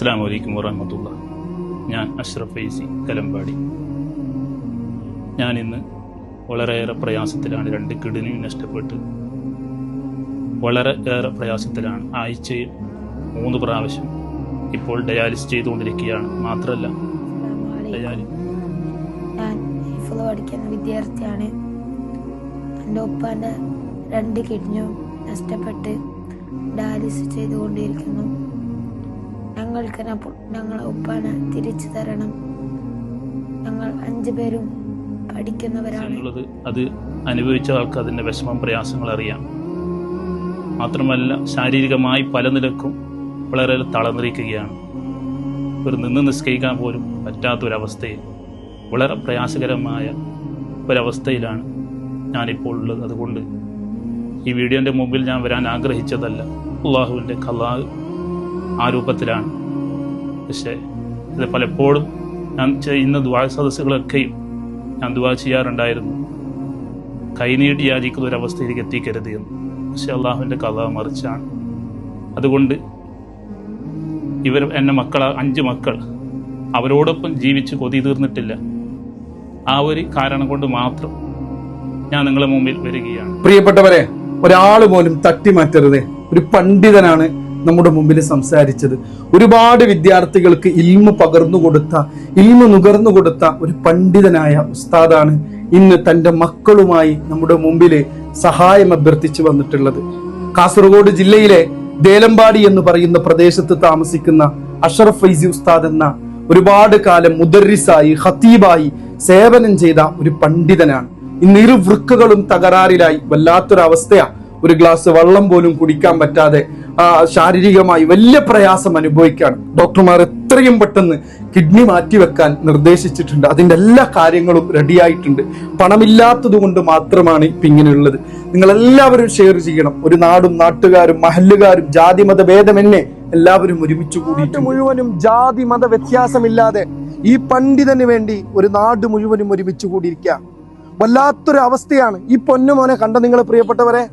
അസ്സലാമു അലൈക്കും വറഹ്മത്തുള്ളാഹി. ഞാൻ അഷ്റഫ് ഫൈസി കലമ്പാടി. ഞാനിന്ന് വളരെയേറെ പ്രയാസത്തിലാണ്. 2 കിഡ്നി നഷ്ടപ്പെട്ട് വളരെ ഏറെ പ്രയാസത്തിലാണ്. ആഴ്ചയിൽ 3 പ്രാവശ്യം ഇപ്പോൾ ഡയാലിസിസ് ചെയ്തുകൊണ്ടിരിക്കുകയാണ്. മാത്രമല്ല ഞാൻ ഹിഫ്ള് പഠിക്കുന്ന വിദ്യാർത്ഥിയാണ്. എൻ്റെ ഉപ്പാൻ്റെ 2 കിഡ്നിയും നഷ്ടപ്പെട്ട് ഡയാലിസിസ് ചെയ്തുകൊണ്ടിരിക്കുന്നു. ഞങ്ങളെ ഉപ്പാനെ തിരിച്ചു തരണം. ഞങ്ങൾ 5 പേരും പഠിക്കുന്നവരാണ്. അത് അനുഭവിച്ച ആൾക്ക് അതിൻ്റെ വിഷമം പ്രയാസങ്ങൾ അറിയാം. മാത്രമല്ല ശാരീരികമായി പല നിലക്കും വളരെ തളർന്നിരിക്കുകയാണ്. നിന്ന് നിസ്കരിക്കാൻ പോലും പറ്റാത്തൊരവസ്ഥയിൽ വളരെ പ്രയാസകരമായ ഒരവസ്ഥയിലാണ് ഞാനിപ്പോൾ ഉള്ളത്. അതുകൊണ്ട് ഈ വീഡിയോൻ്റെ മുമ്പിൽ ഞാൻ വരാൻ ആഗ്രഹിച്ചതല്ല. അള്ളാഹുവിൻ്റെ ഖലാ ആ രൂപത്തിലാണ്. പക്ഷേ ഇത് പലപ്പോഴും ഞാൻ ചെയ്യുന്ന ദുആ സദസ്സുകളൊക്കെയും ഞാൻ ദുആ ചെയ്യാറുണ്ടായിരുന്നു, കൈനീട്ടി യാചിക്കുന്ന ഒരവസ്ഥയിലേക്ക് എത്തിക്കരുത് എന്ന്. പക്ഷെ അള്ളാഹുവിൻ്റെ ഖലാ മറിച്ചാണ്. അതുകൊണ്ട് എൻ്റെ 5 മക്കൾ അവരോടൊപ്പം ജീവിച്ച് കൊതി തീർന്നിട്ടില്ല. ആ ഒരു കാരണം കൊണ്ട് മാത്രം ഞാൻ നിങ്ങളുടെ മുമ്പിൽ വരികയാണ്. പ്രിയപ്പെട്ടവരെ, ഒരാൾ പോലും തട്ടിമാറ്റരുത്. ഒരു പണ്ഡിതനാണ് നമ്മുടെ മുമ്പിൽ സംസാരിച്ചത്. ഒരുപാട് വിദ്യാർത്ഥികൾക്ക് ഇൽമു നുകർന്നു കൊടുത്ത ഒരു പണ്ഡിതനായ ഉസ്താദാണ് ഇന്ന് തന്റെ മക്കളുമായി നമ്മുടെ മുമ്പിൽ സഹായം അഭ്യർത്ഥിച്ചു വന്നിട്ടുള്ളത്. കാസർഗോഡ് ജില്ലയിലെ ദേലമ്പാടി എന്ന് പറയുന്ന പ്രദേശത്ത് താമസിക്കുന്ന അഷ്റഫ് ഫൈസി ഉസ്താദ് എന്ന ഒരുപാട് കാലം മുദർരിസായി ഖതീബായി സേവനം ചെയ്ത ഒരു പണ്ഡിതനാണ്. ഇന്ന് 2 വൃക്കകളും തകരാറിലായി വല്ലാത്തൊരവസ്ഥയാണ്. ഒരു ഗ്ലാസ് വെള്ളം പോലും കുടിക്കാൻ പറ്റാതെ ശാരീരികമായി വലിയ പ്രയാസം അനുഭവിക്കുകയാണ്. ഡോക്ടർമാർ എത്രയും പെട്ടെന്ന് കിഡ്നി മാറ്റിവെക്കാൻ നിർദ്ദേശിച്ചിട്ടുണ്ട്. അതിന്റെ എല്ലാ കാര്യങ്ങളും റെഡിയായിട്ടുണ്ട്. പണമില്ലാത്തത് കൊണ്ട് മാത്രമാണ് ഇപ്പം ഇങ്ങനെയുള്ളത്. നിങ്ങൾ എല്ലാവരും ഷെയർ ചെയ്യണം. ഒരു നാടും നാട്ടുകാരും മഹല്ലുകാരും ജാതി മത ഭേദമെന്നെ എല്ലാവരും ഒരുമിച്ച് കൂടിയിട്ട് മുഴുവനും ജാതി മത വ്യത്യാസമില്ലാതെ ഈ പണ്ഡിതന് വേണ്ടി ഒരു നാട് മുഴുവനും ഒരുമിച്ച് കൂടിയിരിക്കുക. വല്ലാത്തൊരു അവസ്ഥയാണ്. ഈ പൊന്നുമോനെ കണ്ട നിങ്ങൾ പ്രിയപ്പെട്ടവരെ,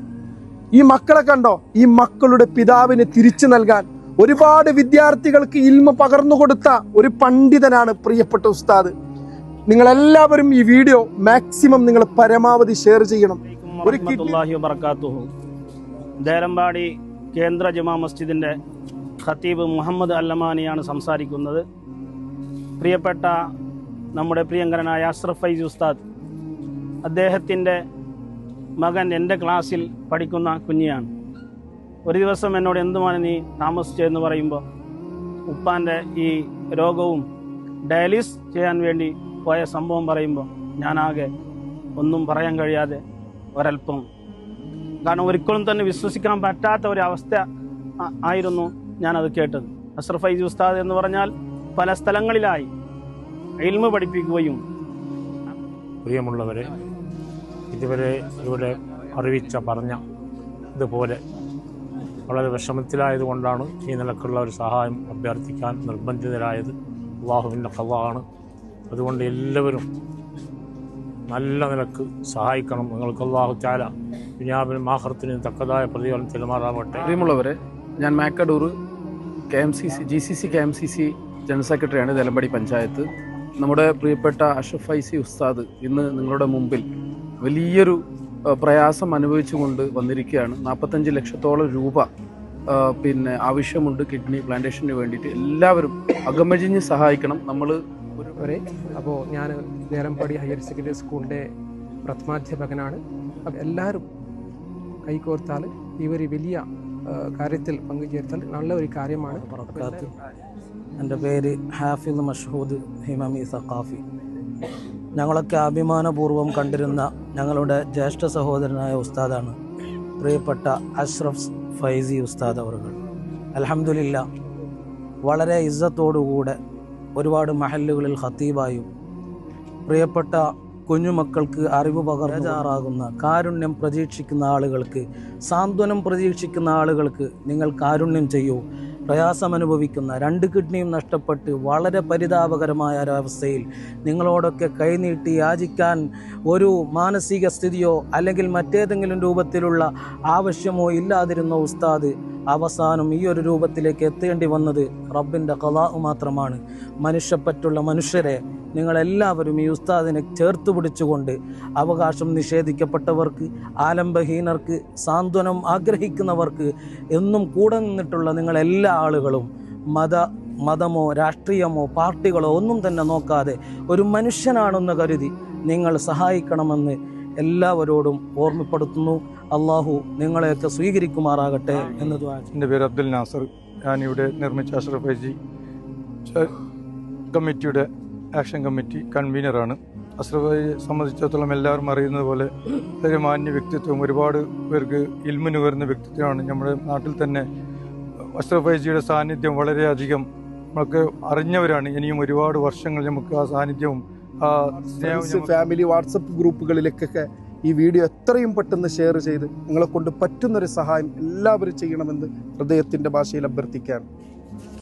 ഈ മക്കളെ കണ്ടോ? ഈ മക്കളുടെ പിതാവിന് തിരിച്ചു നൽകാൻ ഒരുപാട് വിദ്യാർത്ഥികൾക്ക് ഇൽമ പകർന്നു കൊടുത്ത ഒരു പണ്ഡിതനാണ് പ്രിയപ്പെട്ട ഉസ്താദ്. നിങ്ങൾ എല്ലാവരും ഈ വീഡിയോ മാക്സിമം നിങ്ങൾ പരമാവധി ഷെയർ ചെയ്യണം. ദേലമ്പാടി കേന്ദ്ര ജമാ മസ്ജിദിന്റെ ഖതീബ് മുഹമ്മദ് അല്ലമാനിയാണ് സംസാരിക്കുന്നത്. പ്രിയപ്പെട്ട നമ്മുടെ പ്രിയങ്കരനായ അഷ്റഫ് ഫൈസി ഉസ്താദ്, അദ്ദേഹത്തിൻ്റെ മകൻ എൻ്റെ ക്ലാസ്സിൽ പഠിക്കുന്ന കുഞ്ഞിയാണ്. ഒരു ദിവസം എന്നോട് എന്തുമാണ് നീ താമസിച്ചതെന്ന് പറയുമ്പോൾ ഉപ്പാൻ്റെ ഈ രോഗവും ഡയാലിസിസ് ചെയ്യാൻ വേണ്ടി പോയ സംഭവം പറയുമ്പോൾ ഞാനാകെ ഒന്നും പറയാൻ കഴിയാതെ ഒരല്പം, കാരണം ഒരിക്കലും തന്നെ വിശ്വസിക്കാൻ പറ്റാത്ത ഒരവസ്ഥ ആയിരുന്നു ഞാനത് കേട്ടത്. അഷ്റഫ് ഫൈസി ഉസ്താദ് എന്ന് പറഞ്ഞാൽ പല സ്ഥലങ്ങളിലായി ഇൽമു പഠിപ്പിക്കുകയും. പ്രിയമുള്ളവരെ, ഇതുവരെ ഇവിടെ പറഞ്ഞ ഇതുപോലെ വളരെ വിഷമത്തിലായതുകൊണ്ടാണ് ഈ നിലക്കുള്ള ഒരു സഹായം അഭ്യർത്ഥിക്കാൻ നിർബന്ധിതരായത്. അള്ളാഹുവിൻ്റെ ഖദാണ്. അതുകൊണ്ട് എല്ലാവരും നല്ല നിലക്ക് സഹായിക്കണം. നിങ്ങൾക്ക് അള്ളാഹു തആല ദുനിയാവിലും ആഖിറത്തിലും തക്കതായ പ്രതിഫലം ചെലുമാറാവട്ടെ. പ്രിയമുള്ളവരെ, ഞാൻ മാക്കടൂർ GCC KMCC ജനറൽ സെക്രട്ടറിയാണ്, ദേലമ്പാടി പഞ്ചായത്ത്. നമ്മുടെ പ്രിയപ്പെട്ട അഷ്റഫ് ഫൈസി ഉസ്താദ് ഇന്ന് നിങ്ങളുടെ മുമ്പിൽ വലിയൊരു പ്രയാസം അനുഭവിച്ചുകൊണ്ട് വന്നിരിക്കുകയാണ്. 45 ലക്ഷത്തോളം രൂപ ആവശ്യമുണ്ട് കിഡ്നി പ്ലാന്റേഷന് വേണ്ടിയിട്ട്. എല്ലാവരും അകമഴിഞ്ഞ് സഹായിക്കണം. നമ്മൾ അപ്പോൾ ഞാൻ ദേലമ്പാടി ഹയർ സെക്കൻഡറി സ്കൂളിൻ്റെ പ്രഥമാധ്യാപകനാണ്. അപ്പോൾ എല്ലാവരും കൈകോർത്താൽ ഈ ഒരു വലിയ കാര്യത്തിൽ പങ്കുചേർത്താൽ നല്ല ഒരു കാര്യമാണ്. എൻ്റെ പേര് ഹാഫിദ് മഷ്ഹൂദ് ഹിമമി സഖാഫി. ഞങ്ങളൊക്കെ അഭിമാനപൂർവ്വം കണ്ടിരുന്ന ഞങ്ങളുടെ ജ്യേഷ്ഠ സഹോദരനായ ഉസ്താദാണ് പ്രിയപ്പെട്ട അഷ്റഫ് ഫൈസി ഉസ്താദ് അവர்கள். അൽഹംദുലില്ലാഹ് വളരെ ഇസ്സത്തോടുകൂടെ ഒരുപാട് മഹല്ലുകളിൽ ഖതീബായും പ്രിയപ്പെട്ട കുഞ്ഞുമക്കൾക്ക് അറിവ് പകർന്നുകാറാകുന്ന, കാരുണ്യം പ്രതീക്ഷിക്കുന്ന ആളുകൾക്ക്, സാന്ത്വനം പ്രതീക്ഷിക്കുന്ന ആളുകൾക്ക് നിങ്ങൾ കാരുണ്യം ചെയ്യൂ പ്രയാസമനുഭവിക്കുന്ന 2 കിഡ്നിയും നഷ്ടപ്പെട്ട് വളരെ പരിതാപകരമായ ഒരവസ്ഥയിൽ നിങ്ങളോടൊക്കെ കൈനീട്ടി യാചിക്കാൻ ഒരു മാനസിക സ്ഥിതിയോ അല്ലെങ്കിൽ മറ്റേതെങ്കിലും രൂപത്തിലുള്ള ആവശ്യമോ ഇല്ലാതിരുന്ന ഉസ്താദ് അവസാനം ഈ ഒരു രൂപത്തിലേക്ക് എത്തേണ്ടി വന്നത് റബ്ബിൻ്റെ ഖളാഉ മാത്രമാണ്. മനുഷ്യപ്പറ്റുള്ള മനുഷ്യരെ നിങ്ങളെല്ലാവരും ഈ ഉസ്താദിനെ ചേർത്ത് പിടിച്ചുകൊണ്ട് അവകാശം നിഷേധിക്കപ്പെട്ടവർക്ക്, ആലംബഹീനർക്ക്, സാന്ത്വനം ആഗ്രഹിക്കുന്നവർക്ക് എന്നും കൂടെ നിന്നിട്ടുള്ള നിങ്ങളെല്ലാ ആളുകളും മതമോ രാഷ്ട്രീയമോ പാർട്ടികളോ ഒന്നും തന്നെ നോക്കാതെ ഒരു മനുഷ്യനാണെന്ന് കരുതി നിങ്ങൾ സഹായിക്കണമെന്ന് എല്ലാവരോടും ഓർമ്മപ്പെടുത്തുന്നു. അള്ളാഹു നിങ്ങളെയൊക്കെ സ്വീകരിക്കുമാറാകട്ടെ എന്ന് ദുആ ചെയ്യുന്നു. എൻ്റെ പേര് അബ്ദുൽ നാസർ. ഞാനിവിടെ നിർമ്മിച്ച അഷ്റഫ് ഫൈസി കമ്മിറ്റിയുടെ ആക്ഷൻ കമ്മിറ്റി കൺവീനറാണ്. അഷ്റഫ് ഫൈസിയെ സംബന്ധിച്ചിടത്തോളം എല്ലാവരും അറിയുന്നത് പോലെ വളരെ മാന്യ വ്യക്തിത്വം, ഒരുപാട് പേർക്ക് ഇൽമു നുകരുന്ന വ്യക്തിത്വമാണ്. നമ്മുടെ നാട്ടിൽ തന്നെ അഷ്റഫ് ഫൈസിയുടെ സാന്നിധ്യം വളരെയധികം നമുക്ക് അറിഞ്ഞവരാണ്. ഇനിയും ഒരുപാട് വർഷങ്ങൾ നമുക്ക് ആ സാന്നിധ്യവും ഫാമിലി വാട്സപ്പ് ഗ്രൂപ്പുകളിലേക്കൊക്കെ ഈ വീഡിയോ എത്രയും പെട്ടെന്ന് ഷെയർ ചെയ്ത് നിങ്ങളെ കൊണ്ട് പറ്റുന്നൊരു സഹായം എല്ലാവരും ചെയ്യണമെന്ന് ഹൃദയത്തിൻ്റെ ഭാഷയിൽ അഭ്യർത്ഥിക്കുകയാണ്.